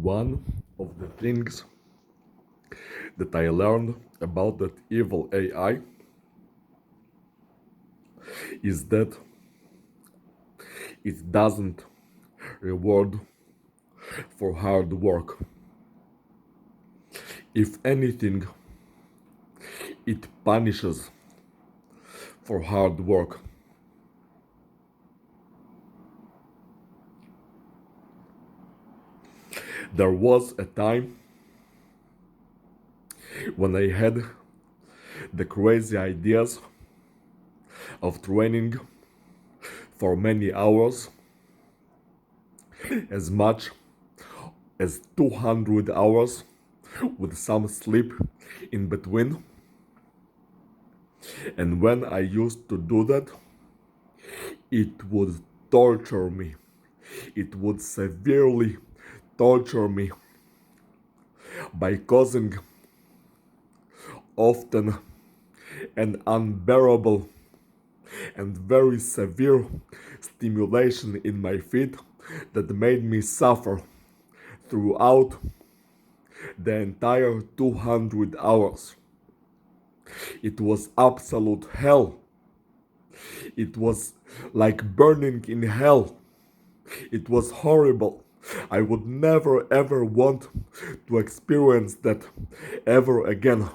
One of the things that I learned about that evil AI is that it doesn't reward for hard work. If anything, it punishes for hard work. There was a time when I had the crazy ideas of training for many hours, as much as 200 hours with some sleep in between. And when I used to do that, it would torture me. It would severely torture me by causing often an unbearable and very severe stimulation in my feet that made me suffer throughout the entire 200 hours. It was absolute hell. It was like burning in hell. It was horrible. I would never ever want to experience that ever again.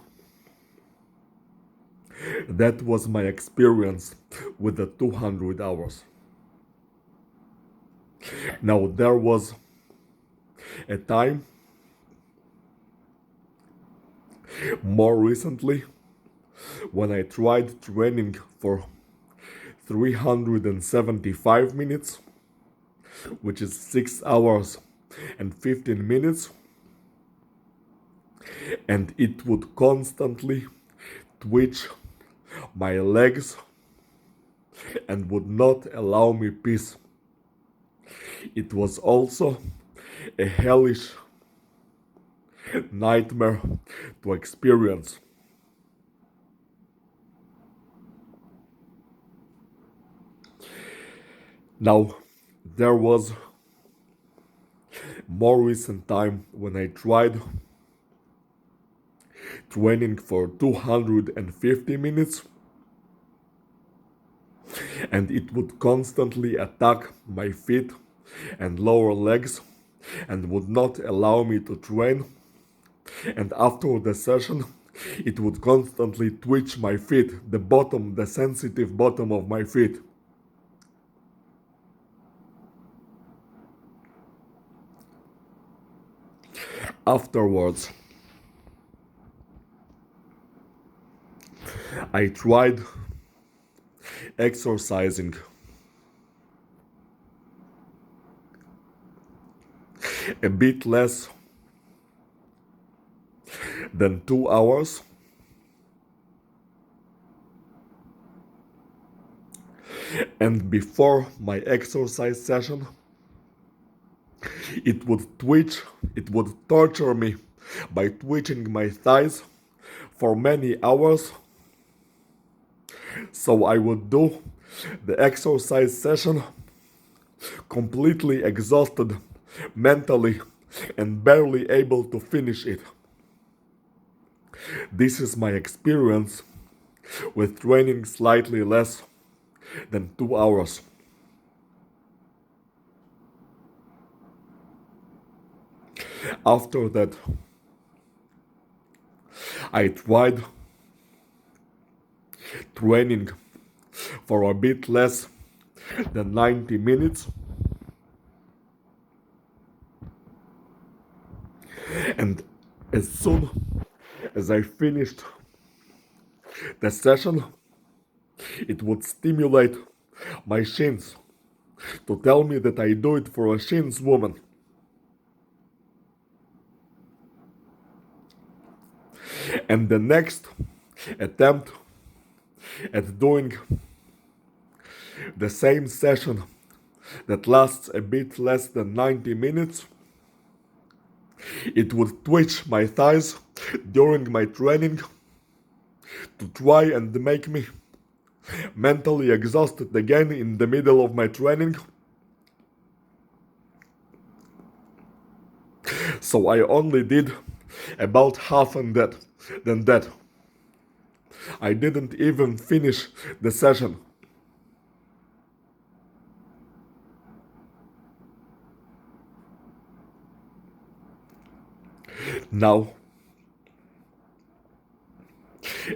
That was my experience with the 200 hours. Now, there was a time more recently when I tried training for 375 minutes, which is 6 hours and 15 minutes, and it would constantly twitch my legs and would not allow me peace. It was also a hellish nightmare to experience. Now, there was more recent time when I tried training for 250 minutes, and it would constantly attack my feet and lower legs and would not allow me to train. And after the session, it would constantly twitch my feet, the sensitive bottom of my feet. Afterwards, I tried exercising a bit less than 2 hours, and before my exercise session, it would torture me by twitching my thighs for many hours. So I would do the exercise session completely exhausted mentally and barely able to finish it. This is my experience with training slightly less than 2 hours. After that, I tried training for a bit less than 90 minutes, and as soon as I finished the session, it would stimulate my shins to tell me that I do it for a shins woman. And the next attempt at doing the same session that lasts a bit less than 90 minutes, it would twitch my thighs during my training to try and make me mentally exhausted again in the middle of my training. So I only did about half than that. I didn't even finish the session. Now,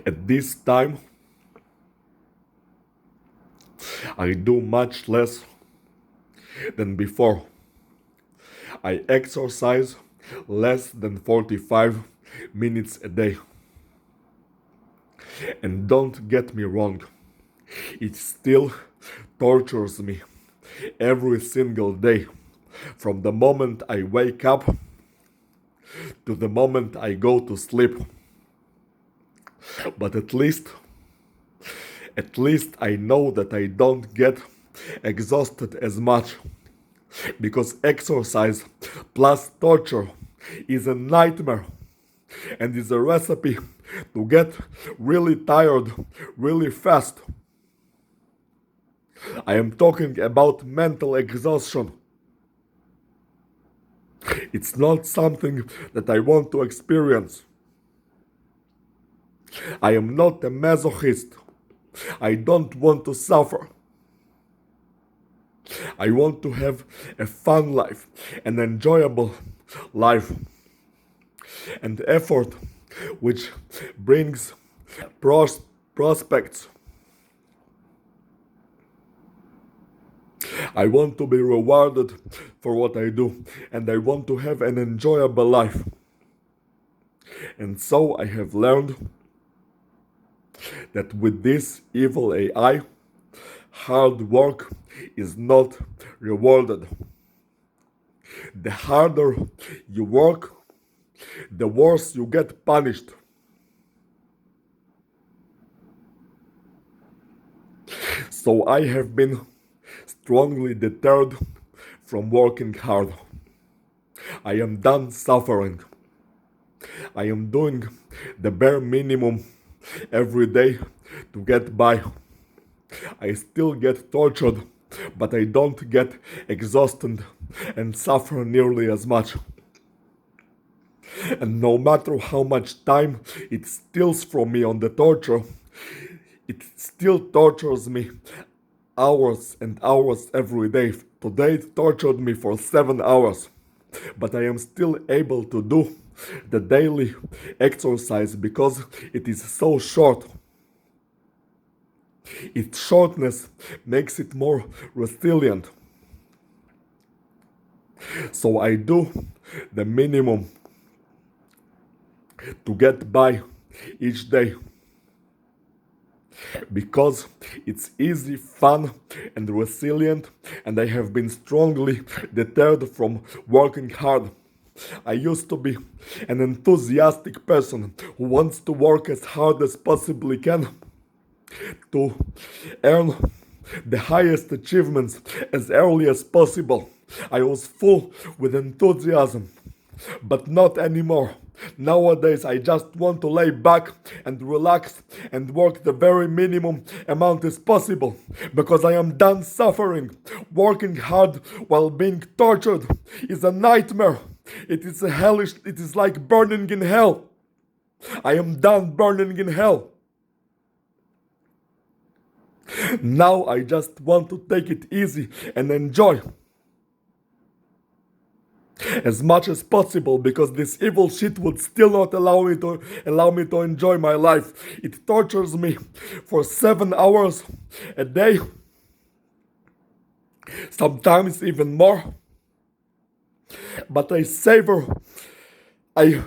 at this time, I do much less than before. I exercise less than 45 minutes a day. And don't get me wrong, it still tortures me every single day, from the moment I wake up to the moment I go to sleep. But at least I know that I don't get exhausted as much, because exercise plus torture is a nightmare and is a recipe to get really tired really fast. I am talking about mental exhaustion. It's not something that I want to experience. I am not a masochist. I don't want to suffer. I want to have a fun life, an enjoyable life, and effort which brings prospects. I want to be rewarded for what I do, and I want to have an enjoyable life. And so I have learned that with this evil AI, hard work is not rewarded. The harder you work, the worse you get punished. So I have been strongly deterred from working hard. I am done suffering. I am doing the bare minimum every day to get by. I still get tortured, but I don't get exhausted and suffer nearly as much. And no matter how much time it steals from me on the torture, it still tortures me hours and hours every day. Today it tortured me for 7 hours, but I am still able to do the daily exercise because it is so short. Its shortness makes it more resilient. So I do the minimum to get by each day, because it's easy, fun, and resilient, and I have been strongly deterred from working hard. I used to be an enthusiastic person who wants to work as hard as possibly can to earn the highest achievements as early as possible. I was full with enthusiasm, but not anymore. Nowadays I just want to lay back and relax and work the very minimum amount as possible, because I am done suffering. Working hard while being tortured is a nightmare. It is a hellish, it is like burning in hell. I am done burning in hell. Now I just want to take it easy and enjoy as much as possible, because this evil shit would still not allow me to enjoy my life. It tortures me for 7 hours a day, sometimes even more. But I savor I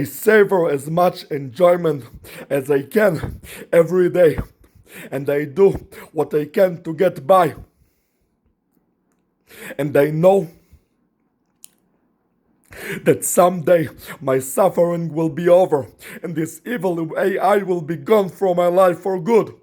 savor as much enjoyment as I can every day, and I do what I can to get by. And I know that someday my suffering will be over, and this evil AI will be gone from my life for good.